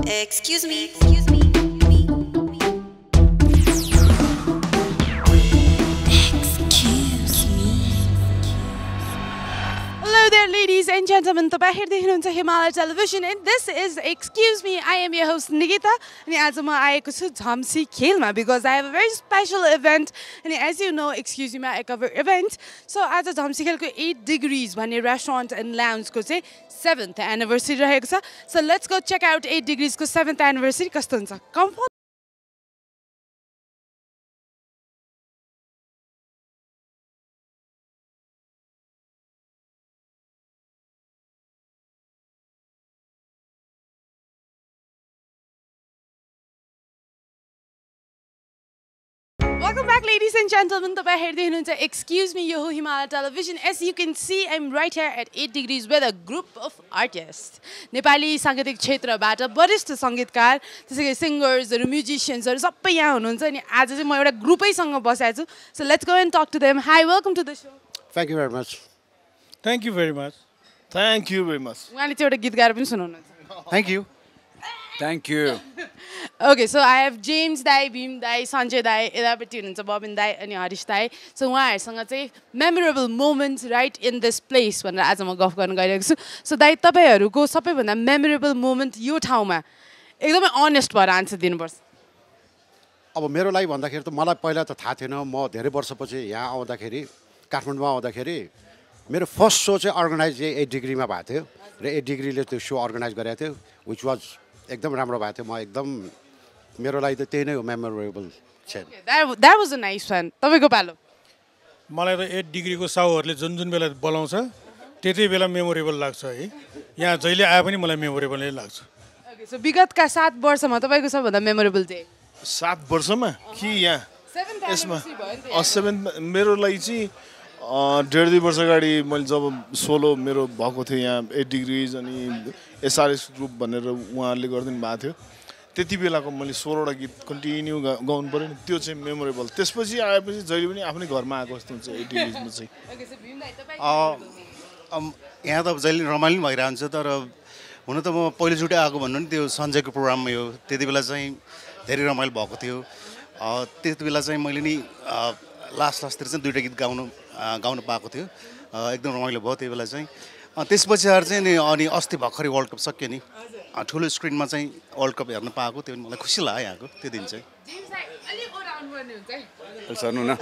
Excuse me, excuse me. Hello there, ladies and gentlemen. तपाईं हेर्दै हुनुहुन्छ Himalaya television and this is Excuse Me. I am your host Nikita. अनि आज म आएको छु झम्सी खेलमा because I have a very special event. अनि as you know, Excuse Me I cover event. So आज झम्सी खेलको 8 degrees भन्ने restaurant and lounge को चाहिँ 7th anniversary रहेको छ. So let's go check out 8 degrees को 7th anniversary कस्तो हुन्छ. Come on. Welcome back, ladies and gentlemen. तपाईं हेर्दै हुनुहुन्छ Excuse Me, यो हो Himalaya television. As you can see, I'm right here at 8 degrees with a group of artists. Nepali साङ्गीतिक क्षेत्रबाट वरिष्ठ सङ्गीतकार, त्यसैगरी सिङ्गर्सहरू, म्युजिशियन्सहरू सबै यहाँ हुनुहुन्छ अनि आज चाहिँ म एउटा ग्रुपैसँग बसेको छु. So let's go and talk to them. Hi, welcome to the show. Thank you very much. Thank you very much. Thank you very much. उहाँले चाहिँ एउटा गीत गाएर पनि सुनाउनुहुन्छ. Thank you. Thank you. Okay, so I have James Dai, Bhim Dai, Sanjay Dai, यतापट्टि हुनुहुन्छ बबिन दाई अनि हरिश दाई. So उहाँहरूसँग चाहिँ memorable moments right in this place भनेर आज म गफ गर्न गइरहेको छु. So दाई तपाईहरुको सबैभन्दा memorable moment यो ठाउँमा एकदमै honest भएर आन्सर दिनुपर्छ. अब मेरो लागि भन्दाखेरि त मलाई पहिला त थाहा थिएन. म धेरै वर्षपछि यहाँ आउँदाखेरि काठमाडौँमा आउँदाखेरि मेरो फर्स्ट सो चाहिँ अर्गनाइज 8 डिग्रीमा भएको थियो र 8 डिग्रीले त्यो सो अर्गनाइज गरेको थियो which was एकदम राम्रो भएको थियो. म एकदम मेरो लागि त त्यही नै हो मेमोरेबल चाहिँ. That was a nice one. तपाईको पालो. मलाई त 8 डिग्रीको साउहरूले जुन बेला बोलाउँछ त्यति बेला मेमोरेबल लाग्छ है. यहाँ जहिले आए पनि मलाई मेमोरेबल नै लाग्छ. Okay, so विगतका 7 वर्षमा तपाईको सबभन्दा मेमोरेबल डे. 7 वर्षमा कि यहाँ 7th यसमा anniversary भयो नि त. 7 मेरो लागि चाहिँ 1.5-2 वर्ष अगाडि मैले जब सोलो मेरो भएको थियो यहाँ 8 डिग्रिज अनि एसआरएस ग्रुप भनेर उहाँहरूले गरिदिनु भएको थियो. त्यति बेलाको मैले 16वटा गीत कन्टिन्यू गाउनु पऱ्यो नि. त्यो चाहिँ मेमोरेबल. त्यसपछि आएपछि जहिले पनि आफ्नै घरमा आएको जस्तो हुन्छ 8 डिग्रिजमा चाहिँ. Okay, so भीम दाई तपाईको यहाँ त जहिले रमाइलो भइरहन्छ तर हुन त म पहिलोचोटि आएको भन्नु नि त्यो सञ्जयको प्रोग्राममा यो त्यति बेला चाहिँ धेरै रमाइलो भएको थियो. त्यति बेला चाहिँ मैले नि लास्टतिर चाहिँ 2टा गीत गाउन पाएको थियो. एकदम रमाइलो भयो त्यो बेला चाहिँ. त्यसपछि चाहिँ नि अनि अस्ति भर्खरै वर्ल्ड कप सक्यो नि ठुलो स्क्रिनमा चाहिँ वर्ल्ड कप हेर्न पाएको त्यो मलाई खुसी लाग्यो यहाँको त्यो दिन चाहिँ. सर्नु न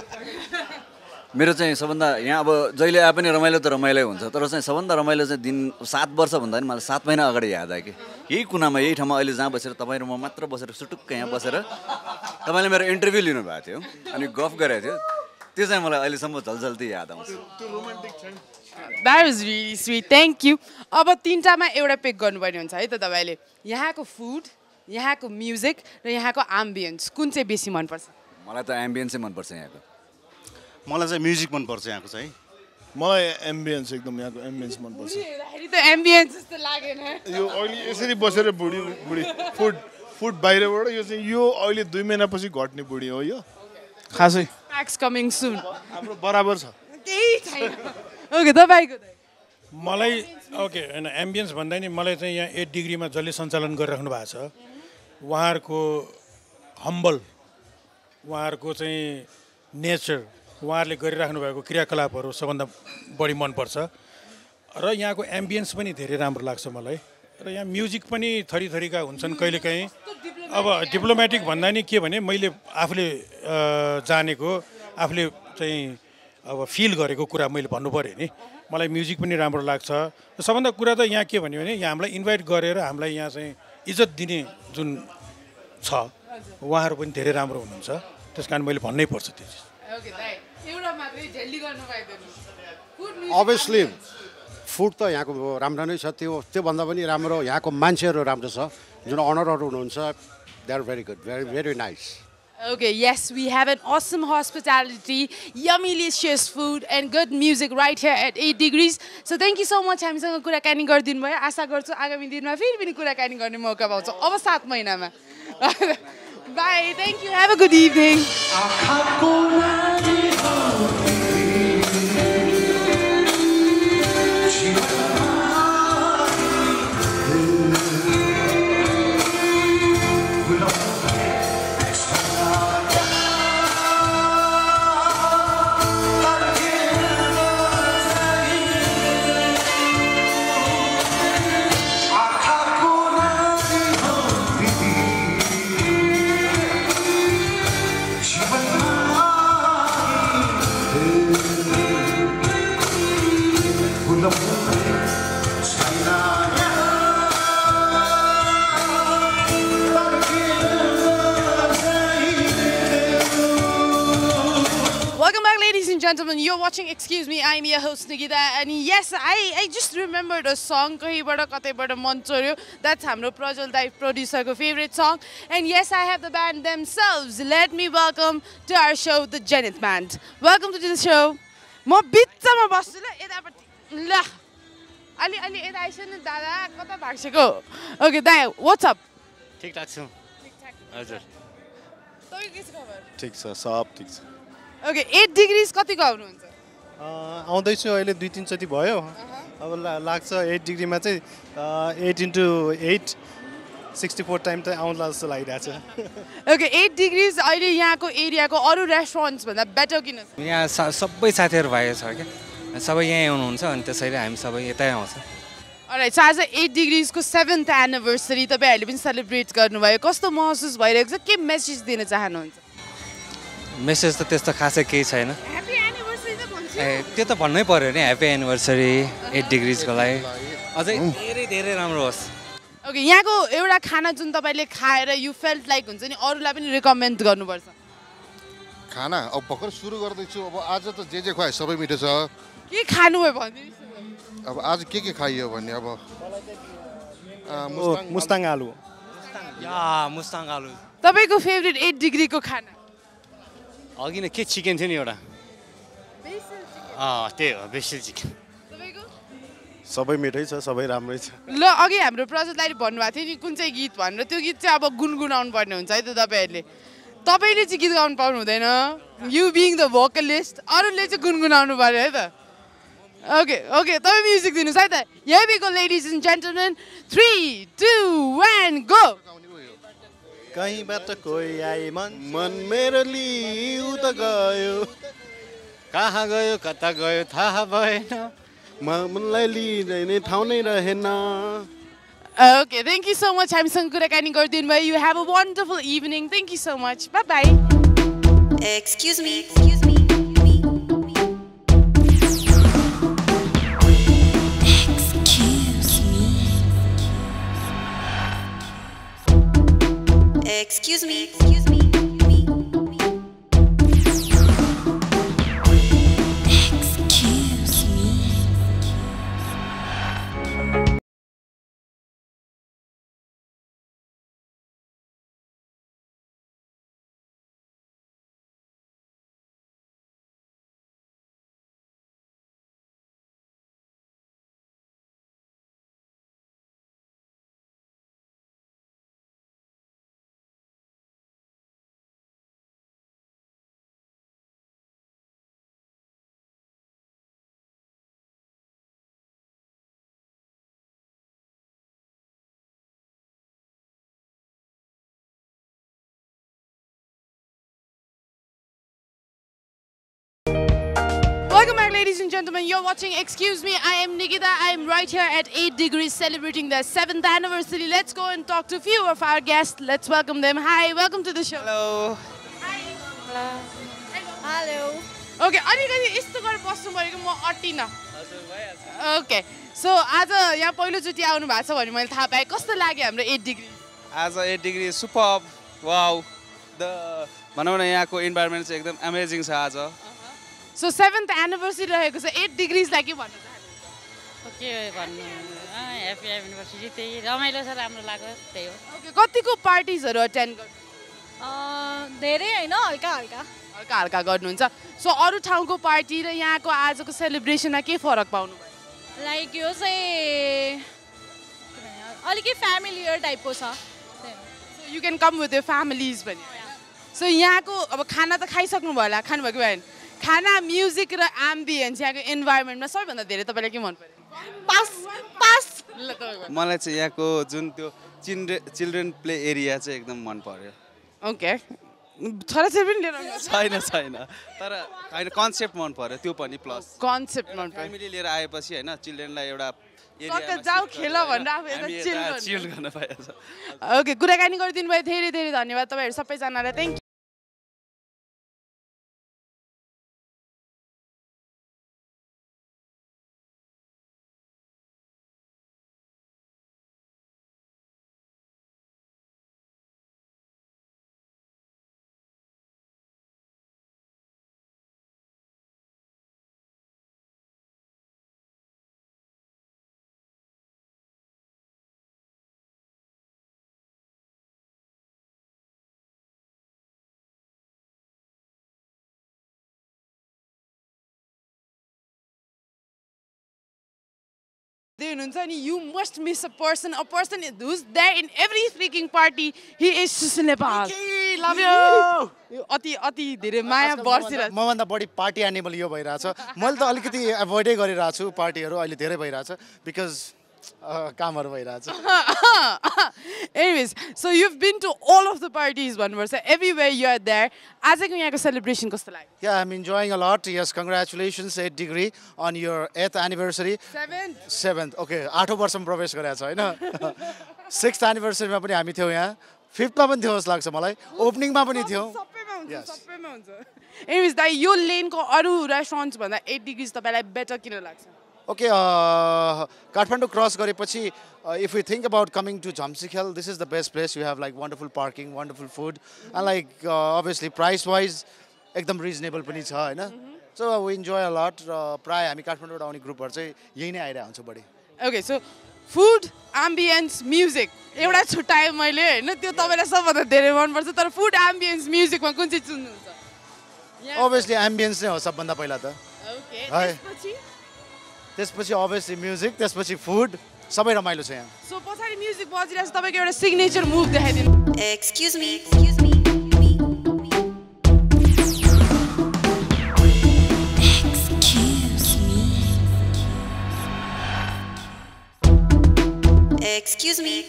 मेरो चाहिँ सबभन्दा यहाँ अब जहिले आए पनि रमाइलो त रमाइलो हुन्छ तर चाहिँ सबभन्दा रमाइलो चाहिँ दिन 7 वर्ष भन्दा पनि मलाई 7 महिना अगाडि याद आयो कि यही कुनामा यही ठाउँमा अहिले जहाँ बसेर तपाईँ र म मात्र बसेर सुटुक्क यहाँ बसेर तपाईँले मेरो इन्टरभ्यू लिनुभएको थियो अनि गफ गरेको थियो. त्यो चाहिँ मलाई अहिलेसम्म झलझल्ती याद आउँछ. That was really sweet. Thank you. अब 3टामा एउटा पिक गर्नुपर्ने हुन्छ है त तपाईले. यहाँको फुड, यहाँको म्युजिक र यहाँको एम्बियन्स कुन चाहिँ बेसी मन पर्छ? मलाई त एम्बियन्सै मन पर्छ यहाँको. मलाई चाहिँ म्युजिक मन पर्छ यहाँको चाहिँ. मलाई एम्बियन्स एकदम यहाँको एम्बियन्स मन पर्छ. हेरि त एम्बियन्स जस्तो लागेन. यो अहिले यसरी बसेर बुढी फुड बाहिरबाट यो चाहिँ यो अहिले 2 महिनापछि घट्ने बुढी हो यो खासै. Packs coming soon. हाम्रो बराबर छ. केही छैन. ओके तपाईको त मलाई ओके हैन एम्बियन्स भन्दा नि मलाई चाहिँ यहाँ 8 डिग्रीमा जसले सञ्चालन गरिराख्नु भएको छ उहाँहरूको हम्बल उहाँहरूको चाहिँ नेचर उहाँहरूले गरिराख्नु भएको क्रियाकलापहरू सबभन्दा बढी मनपर्छ र यहाँको एम्बियन्स पनि धेरै राम्रो लाग्छ मलाई. र यहाँ म्युजिक पनि थरीका हुन्छन् कहिलेकाहीँ. अब डिप्लोमेटिक भन्दा नि के भने मैले आफूले जानेको आफूले चाहिँ अब फिल गरेको कुरा मैले भन्नु पऱ्यो नि. मलाई म्युजिक पनि राम्रो लाग्छ. सबभन्दा कुरा त यहाँ के भन्यो भने यहाँ हामीलाई इन्भाइट गरेर हामीलाई यहाँ चाहिँ इज्जत दिने जुन छ उहाँहरू पनि धेरै राम्रो हुनुहुन्छ. त्यस कारण मैले भन्नै पर्छ त्यो चिज. Obviously फुड त यहाँको राम्रो नै छ. त्योभन्दा पनि राम्रो यहाँको मान्छेहरू राम्रो छ जुन अनरहरू हुनुहुन्छ. They are very good, very nice. Okay, yes, we have an awesome hospitality, yummy, delicious food and good music right here at 8 degrees. So thank you so much हामीसँग कुराकानी गरिदिनु भयो. आशा गर्छु आगामी दिनमा फेरि पनि कुराकानी गर्ने मौका पाउँछ अब 7 महिनामा. Bye, thank you, have a good evening. gentlemen, you're watching Excuse Me. I'm your host Nikita, and yes, I just remembered a song kahibata kathaibata man choryo. That's hamro Prajwal Dai producer ko favorite song. And yes, I have the band themselves. Let me welcome to our show the Janith Band. Welcome to the show. म बिचमा बस्छु ल यतापट्टि ल अलि अलि यता आइसक्नु नि दादा कता भाग्सेको ओके दाइ व्हाट्स अप ठिकठाक छु हजुर तपाईको के छ खबर ठिक छ सब ठिक छ ओके 8 डिग्रीज कतिको आउनुहुन्छ आउँदैछु अहिले 2-3 चोटि भयो अब लाग्छ 8 डिग्रीमा चाहिँ 8 into 8 64 टाइम त आउँला जस्तो लागिरहेछ ओके 8 डिग्रीज अहिले यहाँको एरियाको अरू रेस्टुरेन्ट्स भन्दा बेटर किन छ यहाँ सबै साथीहरू भएको छ क्या सबै यहीँ आउनुहुन्छ अनि त्यसैले हामी सबै यतै आउँछ अलराइट सो आज 8 डिग्रीजको 7th एनिभर्सरी तपाईँहरूले पनि सेलिब्रेट गर्नुभयो कस्तो महसुस भइरहेको छ के मेसेज दिन चाहनुहुन्छ मेसेज त त्यस्तो खासै केही छैन ह्यापी एनिभर्सरी त भन्छु ए त्यो त भन्नै पर्यो नि ह्याप्पी एनिभर्सरी 8 डिग्रीजको लागि अझै धेरै धेरै राम्रो होस् ओके यहाँको एउटा खाना जुन तपाईँले खाएर यु फेल्ट लाइक हुन्छ नि अरूलाई पनि रिकमेन्ड गर्नुपर्छ खाना अब भर्खर सुरु गर्दैछु अब आज त जे खुवाए सबै मिठो छ के खानुभयो भनिदिनुहोस् अब आज के खाइयो भन्ने अब मुस्ताङ आलु या मुस्ताङ आलु तपाईँको फेभरेट 8 डिग्रीको खाना अघि नै के चिकन थियो नि एउटा त्यही हो बेसल चिकन तपाईँको सबै मिठै छ सबै राम्रै छ ल अघि हाम्रो प्रजत दाइले भन्नुभएको थियो नि कुन चाहिँ गीत भनेर त्यो गीत चाहिँ अब गुनगुनाउनु पर्ने हुन्छ है त तपाईँहरूले तपाईँले चाहिँ गीत गाउनु पाउनु हुँदैन यु बिङ द भोकलिस्ट अरूले चाहिँ गुनगुनाउनु पर्यो है त ओके ओके तपाईँ म्युजिक दिनुहोस् है त यहाँ बिको लेडिज एन्ड जेन्टलमेन 3 2 1 गो कहीँबाट कोही आए मन मेरो लिउ त गयो कहाँ गयो कता गयो थाहा भएन मनलाई लिइरहने ठाउँ नै रहेन Okay, thank you so much. हामीसँग कुराकानी गरिदिनु भयो. You have a wonderful evening. Thank you so much. Bye bye. Excuse me. Excuse me. Excuse me. Excuse me. Welcome back, ladies and gentlemen. You're watching Excuse Me. I am Nikita. I am right here at 8 Degrees celebrating their 7th anniversary. Let's go and talk to a few of our guests. Let's welcome them. Hi, welcome to the show. Hello. Hi. Hello. Okay, अलिकति यस्तो गरेर बस्नु भएको म a tin okay so आज यहाँ पहिलोचोटि आउनु भएको छ भने मैले थाहा पाएँ कस्तो लाग्यो हाम्रो 8 डिग्री आज 8 डिग्री सुपर वाउ द भनौँ न यहाँको इन्भाइरोमेन्ट चाहिँ एकदम अमेजिङ छ आज सो 7th एनिभर्सरी रहेको छ 8 डिग्रीजलाई के भन्न चाहनुहुन्छ के भन्नु ह्याप्पी एनिभर्सरी त्यही रमाइलो छ राम्रो लाग्यो त्यही हो ओके कतिको पार्टिजहरू अटेन्ड गर्नु धेरै हैन हल्का हल्का हल्का हल्का गर्नुहुन्छ सो अरू ठाउँको पार्टी र यहाँको आजको सेलिब्रेसनमा के फरक पाउनु भयो लाइक यो चाहिँ अलिकति फ्यामिलियर टाइपको छ you can come with your families भने सो यहाँको अब खाना त खाइसक्नु भयो होला खानुभयो कि भएन खाना म्युजिक र एम्बियन्स यहाँको इन्भाइरोमेन्टमा सबैभन्दा धेरै तपाईँलाई के मन पर्यो पास पास मलाई चाहिँ यहाँको जुन त्यो चिल्ड्रेन प्ले एरिया चाहिँ एकदम मन पर्यो ओके छोराछोरी पनि लिएर आउनु छैन तर होइन कन्सेप्ट मन पर्यो त्यो पनि प्लस कन्सेप्ट मन पर्यो फ्यामिली लिएर आएपछि होइन चिल्ड्रेनलाई एउटा कता जाऊ खेल भनेर आफू यता चिल गर्न पाएछ ओके कुराकानी गरिदिनु भयो धेरै धेरै धन्यवाद तपाईँहरू सबैजनालाई thank you You must miss a person who's there in every freaking party. He is Susan Nepal. Love you. अति धेरै माया बर्सिरहेछ मभन्दा बढी पार्टी एनिमल यो भइरहेछ मैले त अलिकति एभोइडै गरिरहेको छु पार्टीहरू अहिले धेरै भइरहेछ बिकज कामहरू भइरहेछ Anyways, so you've been to all of the parties भन्नुपर्छ everywhere you are there. आजको यहाँको सेलिब्रेसन कस्तो लाग्यो? Yeah, I'm enjoying a lot. Yes, congratulations 8 degree on your 8th anniversary. 7th. Okay, 8औं वर्षमा प्रवेश गरेछ हैन 6th anniversary मा पनि हामी थियौ यहाँ 5th मा पनि थियो जस्तो लाग्छ मलाई ओपनिङमा पनि थियौ सबैमा हुन्छ Anyways, दाइ यो लेनको अरु रेस्टुरेन्ट्स भन्दा 8 डिग्रीज तपाईलाई बेटर किन लाग्छ? Okay, Kathmandu cross गरेपछि if we think about coming to Jamsikhel, this is the best place. You have like wonderful parking, wonderful food, and like obviously price wise एकदम reasonable पनि छ हैन. So we enjoy a lot. प्राय हामी काठमाडौँबाट आउने ग्रुपहरु चाहिँ यही नै आइरा हुन्छ बढी. Okay, so food, ambience, music. एउटा छुट्याए मैले हैन त्यो तपाईलाई सबभन्दा धेरै मन पर्छ तर food, ambience, music मा कुन चाहिँ चुन्नुहुन्छ? Obviously ambience नै हो सबभन्दा पहिला त. Okay. त्यसपछि obviously music, त्यसपछि food, सबै रमाइलो छ यहाँ. So पछाडी म्युजिक बजिरहेछ तपाईको एउटा सिग्नेचर मुभ देखाइदिनु. Excuse me. Excuse me.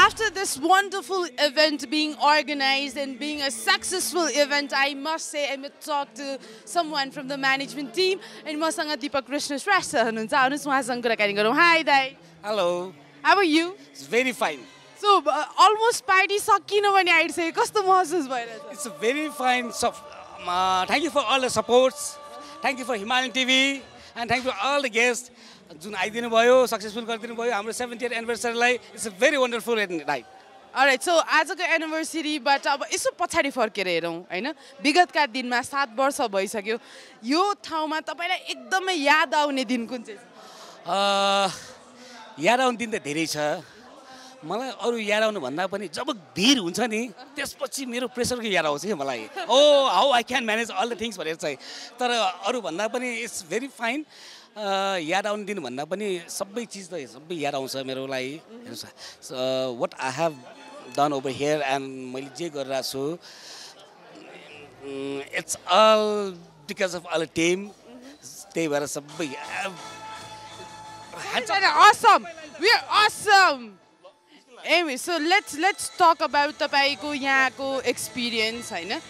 After this wonderful event being organized and being a successful event, I must say I must talk to someone from the management team. And मसँग दीपक कृष्ण श्रेष्ठ हुनुहुन्छ. आउनुस् उहाँसँग कुराकानी गरौँ. Hi, Dai. Hello. How are you? It's very fine. So almost party सकिन भने I'd say कस्तो महसुस भइरहेछ? It's very fine. So, thank you for all the supports. Thank you for Himalayan TV and thank you for all the guests. जुन आइदिनु भयो successful गरिदिनु भयो हाम्रो 70th एनिभर्सरीलाई it's a very wonderful night. Alright so आजको एनिभर्सरीबाट अब यसो पछाडि फर्केर हेरौँ हैन विगतका दिनमा 7 वर्ष भइसक्यो यो ठाउँमा तपाईलाई एकदमै याद आउने दिन कुन चाहिँ छ? याद आउने दिन त धेरै छ मलाई अरु याद आउनु भन्दा पनि जब भिड हुन्छ नि त्यसपछि मेरो प्रेसरको याद आउँछ के मलाई oh how I can manage all the things भनेर चाहिँ तर अरु भन्दा पनि इट्स भेरी फाइन याद आउने दिन भन्दा पनि सबै चिज त सबै याद आउँछ मेरो लागि what I have done over here and मैले जे गरिरहेको छु it's all because of all team त्यही भएर सबै awesome we are awesome anyway so let's talk about तपाईको यहाँको एक्सपिरियन्स हैन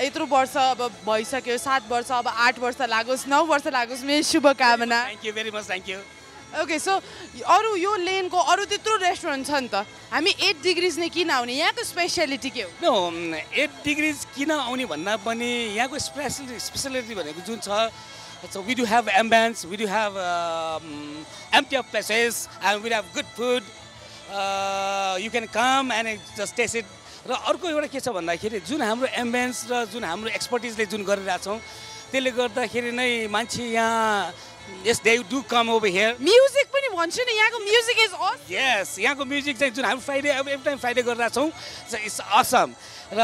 यत्रो वर्ष अब भइसक्यो 7 वर्ष अब 8 वर्ष लागोस् 9 वर्ष लागोस् मेरो शुभकामना. Thank you very much thank you. Okay so अरु यो लेनको अरु त्यत्रो रेस्टुरेन्ट छ नि त हामी 8 डिग्रीज नै किन आउने यहाँको स्पेशलिटी के हो? नो 8 डिग्रीज किन आउने भन्दा पनि यहाँको स्पेशलिटी भनेको जुन छ so we do have ambience, we do have empty of places and we have good food. You can come and just taste it. र अर्को एउटा के छ भन्दाखेरि जुन हाम्रो एम्बियन्स र जुन हाम्रो एक्सपर्टिजले जुन गरिरहेछौँ त्यसले गर्दाखेरि नै मान्छे यहाँ yes they do come over here. Music पनि भन्छु नि यहाँको म्युजिक इज awesome. yes यहाँको म्युजिक चाहिँ जुन हाम्रो फ्राइडे एभ्री टाइम फ्राइडे गरिरहेछौँ इट्स awesome र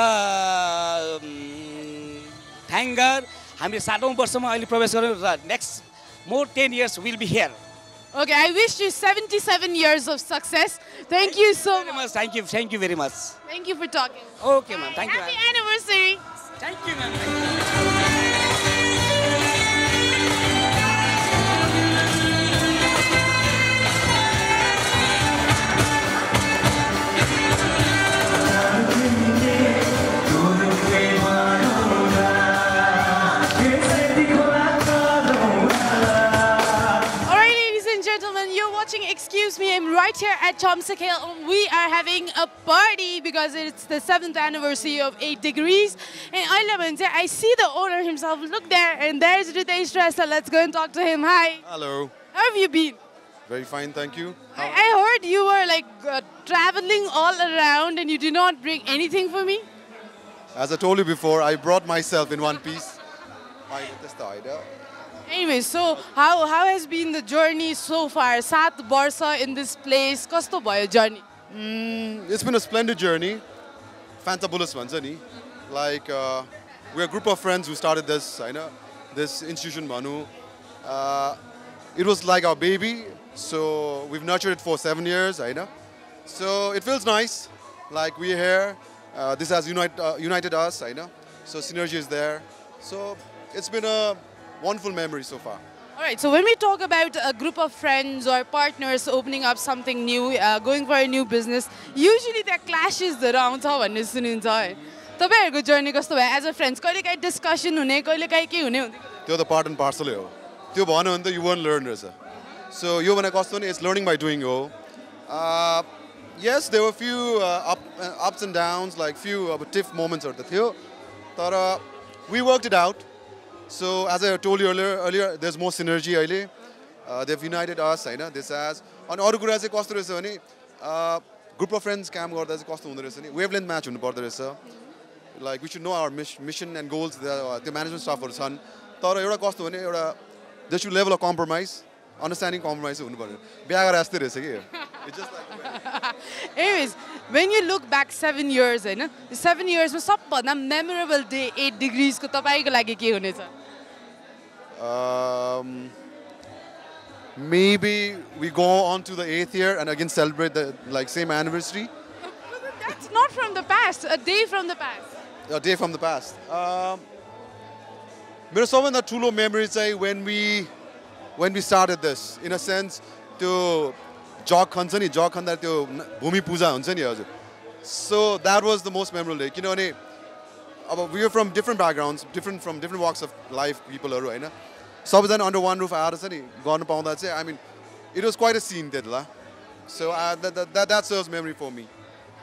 थ्याङ्क गॉड हामी 7औं वर्षमा अहिले प्रवेश गर्यौँ र next more 10 years we'll be here. Okay, I wish you 77 years of success. Thank you so much. Thank you very much. Thank you for talking. Okay, ma'am. Thank you. Happy anniversary. Thank you, ma'am. Excuse me, I'm right here at Jamsikhel. We are having a party because it's the 7th anniversary of 8 Degrees. And I see the owner himself. Look there, and there's Ritesh Rasta. Let's go and talk to him. Hi. Hello. How have you been? Very fine, thank you. I heard you were like traveling all around and you did not bring anything for me. As I told you before, I brought myself in one piece. Anyway, so how has been the journey so far? 7 वर्ष in this place. Kasto bhayo journey? It's been a splendid journey. fantabulous भन्छ नि. Like we're a group of friends who started this, this institution भनौँ. It was like our baby, so we've nurtured it for 7 years, So it feels nice, like we're here. This has united us, So synergy is there. So it's been a wonderful memory so far. All right, so when we talk about a group of friends or partners opening up something new, going for a new business, usually there clashes around भन्ने सुनिन्छ है. तपाईहरुको journey कस्तो भयो as a friends? कहिलेकाहीँ discussion हुने, कहिलेकाहीँ के हुने हुन्छ? त्यो त पार्ट एन्ड पार्सल हो. त्यो भन्यो भने त यु वन्ट लर्न रहेछ. सो यो भने कस्तो नि इट्स लर्निङ बाइ डुइङ हो. Yes, there were few ups and downs, like few tiff moments or the थियो. But we worked it out. So as I told you earlier, there's more synergy. They've united us. This has. And अरू कुरा चाहिँ कस्तो रहेछ भने group of friends काम गर्दा चाहिँ कस्तो हुँदो रहेछ नि wavelength match हुनु पर्दो रहेछ. Like we should know our mission and goals. The management staffहरु छन्. तर एउटा कस्तो भने एउटा there should level of compromise. Understanding compromise हुनु पर्यो. बिहा गरे जस्तै रहेछ के. It's just like Anyways, when you look back 7 years, 7 years मा सबभन्दा memorable day 8 degrees को तपाईको लागि के हुनेछ? Maybe we go on to the 8th year and again celebrate the same anniversary. That's not from the past. A day from the past. A day from the past. मेरो सबभन्दा ठुलो memory चाहिँ when we started this, in a sense, त्यो jog khन्छ नि jog खन्दा त्यो भूमि पूजा हुन्छ नि हजुर. So that was the most memorable day. किनभने अब we are from different backgrounds, from different walks of life peopleहरु हैन. सबैजना under one roof आएर चाहिँ नि गर्न पाउँदा चाहिँ I mean it was quite a scene त्यतिला. So that serves memory for me.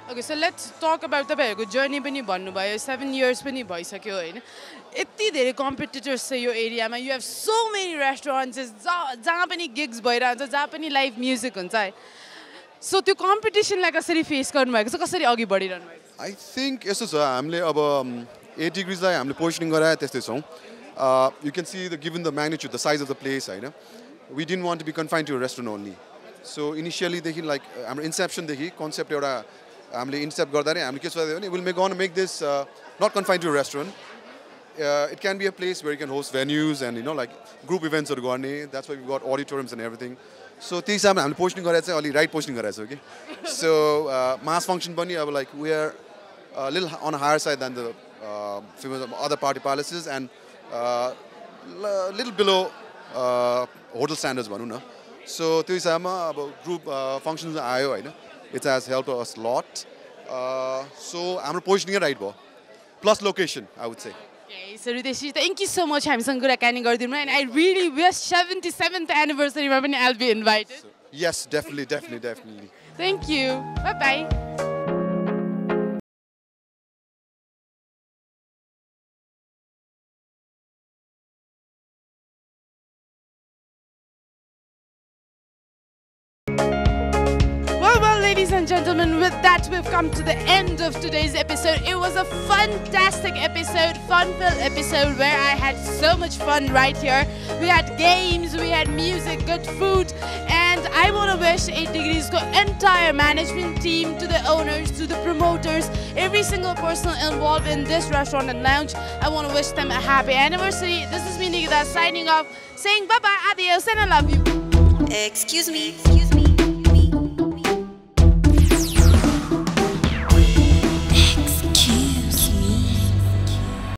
Okay, so let's talk about तपाईहरुको journey पनि भन्नुभयो. 7 years पनि भइसक्यो हैन. यति धेरै competitors छ यो एरियामा. You have so many restaurants जहाँ पनि gigs भइरहन्छ, जहाँ पनि live music हुन्छ है. So त्यो competition लाई कसरी face गर्नुभएको छ, कसरी अघि बढिरहनु भएको छ? I think यस्तो छ हामीले अब 8 degrees लाई हामीले positioning गराए त्यस्तै छौं. You can see given the magnitude, the size of the place, we didn't want to be confined to a restaurant only. So initially, like our inception, concept incept we're going to make this not confined to a restaurant. It can be a place where you can host venues and like group events or that's why we've got auditoriums and everything. So these are I'm positioning only right positioning okay. So mass function bunny like we are a little on a higher side than the other party palaces and little below hotel standards भनौं न. So त्यो हिसाबमा अब group functions आयो हैन. It has helped us a lot. So हाम्रो positioning right भयो. Plus location I would say. Okay, so Ritesh, thank you so much हामीसँग कुराकानी गरिदिनु and I really wish 77th anniversary मा पनि I'll be invited. So, yes, definitely. Thank you. Bye bye. Ladies and gentlemen, with that we've come to the end of today's episode. It was a fantastic episode, fun-filled episode where I had so much fun right here. We had games, we had music, good food, and I want to wish 8 Degrees' entire management team, to the owners, to the promoters, every single person involved in this restaurant and lounge, I want to wish them a happy anniversary. This is me, Nikita, signing off, saying bye-bye, adios, and I love you. Excuse me.